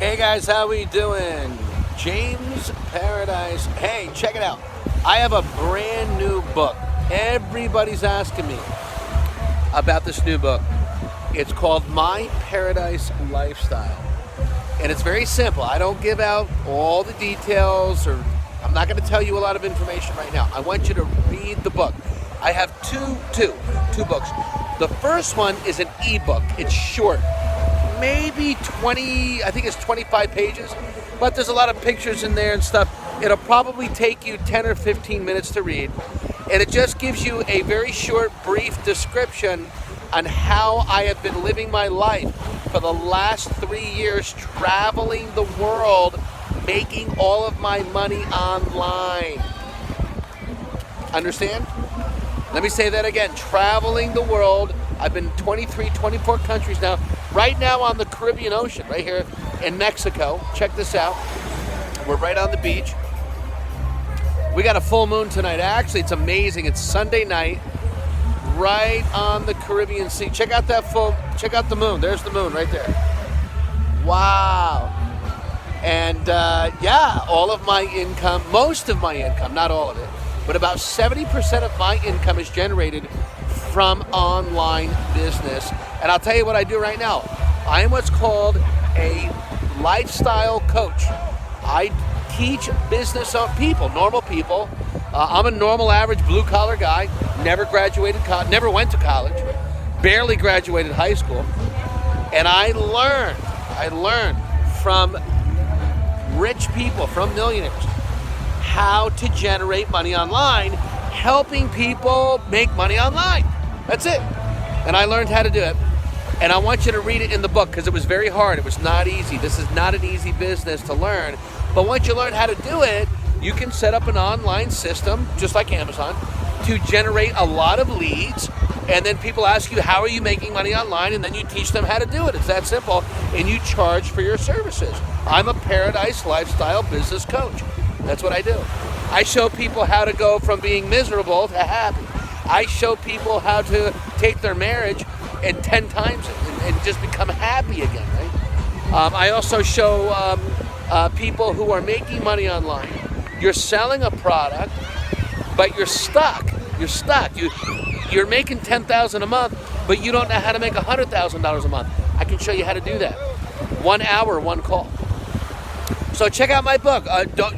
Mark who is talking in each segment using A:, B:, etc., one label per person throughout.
A: Hey guys, how we doing? James Paradise. Hey, check it out. I have a brand new book. Everybody's asking me about this new book. It's called My Paradise Lifestyle. And it's very simple. I don't give out all the details, or I'm not going to tell you a lot of information right now. I want you to read the book. I have two books. The first one is an ebook. It's short. Maybe 20, I think it's 25 pages, but there's a lot of pictures in there and stuff. It'll probably take you 10 or 15 minutes to read, and it just gives you a very short, brief description on how I have been living my life for the last 3 years, traveling the world, making all of my money online. Understand? Let me say that again. Traveling the world. I've been 23, 24 countries now. Right now on the Caribbean Ocean, right here in Mexico. Check this out. We're right on the beach. We got a full moon tonight. Actually, it's amazing. It's Sunday night, right on the Caribbean Sea. Check out the moon. There's the moon right there. Wow. And all of my income, most of my income, not all of it, but about 70% of my income is generated from online business. And I'll tell you what I do right now. I am what's called a lifestyle coach. I teach business people, normal people. I'm a normal, average, blue-collar guy. Never graduated college, never went to college, barely graduated high school. And I learned from rich people, from millionaires, how to generate money online, helping people make money online. That's it. And I learned how to do it. And I want you to read it in the book because it was very hard. It was not easy. This is not an easy business to learn. But once you learn how to do it, you can set up an online system, just like Amazon, to generate a lot of leads. And then people ask you, how are you making money online? And then you teach them how to do it. It's that simple. And you charge for your services. I'm a Paradise Lifestyle business coach. That's what I do. I show people how to go from being miserable to happy. I show people how to take their marriage and 10 times it and just become happy again, right? I also show people who are making money online. You're selling a product, but you're stuck. You're stuck. You're making $10,000 a month, but you don't know how to make $100,000 a month. I can show you how to do that. 1 hour, one call. So check out my book.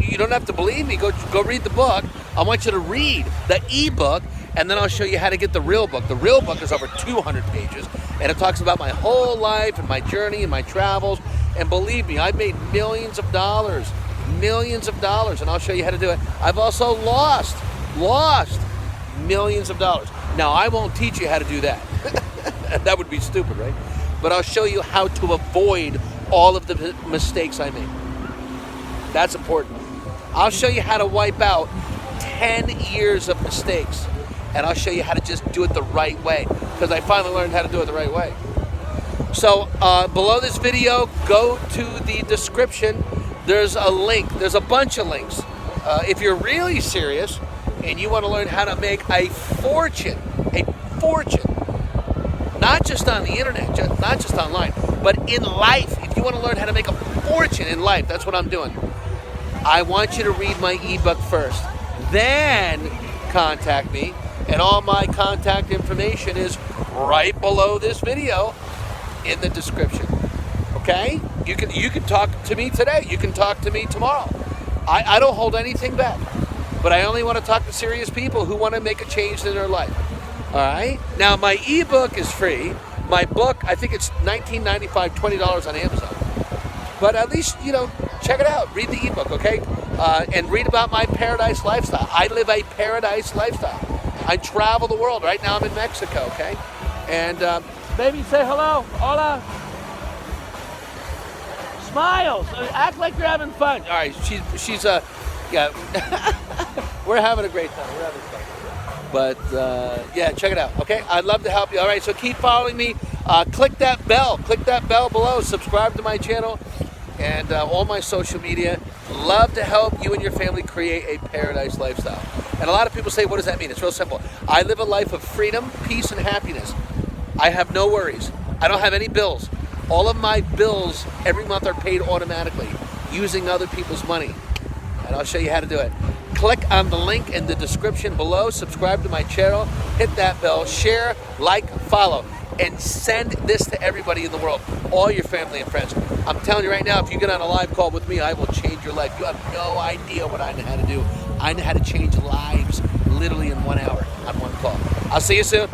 A: You don't have to believe me. Go read the book. I want you to read the ebook, and then I'll show you how to get the real book. The real book is over 200 pages, and it talks about my whole life and my journey and my travels. And believe me, I've made millions of dollars, and I'll show you how to do it. I've also lost millions of dollars. Now, I won't teach you how to do that. That would be stupid, right? But I'll show you how to avoid all of the mistakes I made. That's important. I'll show you how to wipe out 10 years of mistakes. And I'll show you how to just do it the right way. Because I finally learned how to do it the right way. So below this video, go to the description. There's a link. There's a bunch of links. If you're really serious and you want to learn how to make a fortune, not just on the internet, not just online, but in life. If you want to learn how to make a fortune in life, that's what I'm doing. I want you to read my ebook first. Then contact me. And all my contact information is right below this video in the description. Okay? You can talk to me today. You can talk to me tomorrow. I don't hold anything back. But I only want to talk to serious people who want to make a change in their life. All right? Now, my ebook is free. My book, I think it's $19.95, $20 on Amazon. But at least, check it out. Read the ebook, okay? And read about my paradise lifestyle. I live a paradise lifestyle. I travel the world. Right now I'm in Mexico, okay? And baby, say hello. Hola. Smiles. Act like you're having fun. All right, she's yeah. We're having a great time. We're having fun. But yeah, check it out, okay? I'd love to help you. All right, so keep following me. Click that bell. Click that bell below. Subscribe to my channel and all my social media. Love to help you and your family create a paradise lifestyle. And a lot of people say, what does that mean? It's real simple. I live a life of freedom, peace, and happiness. I have no worries. I don't have any bills. All of my bills every month are paid automatically using other people's money. And I'll show you how to do it. Click on the link in the description below, subscribe to my channel, hit that bell, share, like, follow, and send this to everybody in the world, all your family and friends. I'm telling you right now, if you get on a live call with me, I will change your life. You have no idea what I know how to do. I know how to change lives literally in 1 hour on one call. I'll see you soon.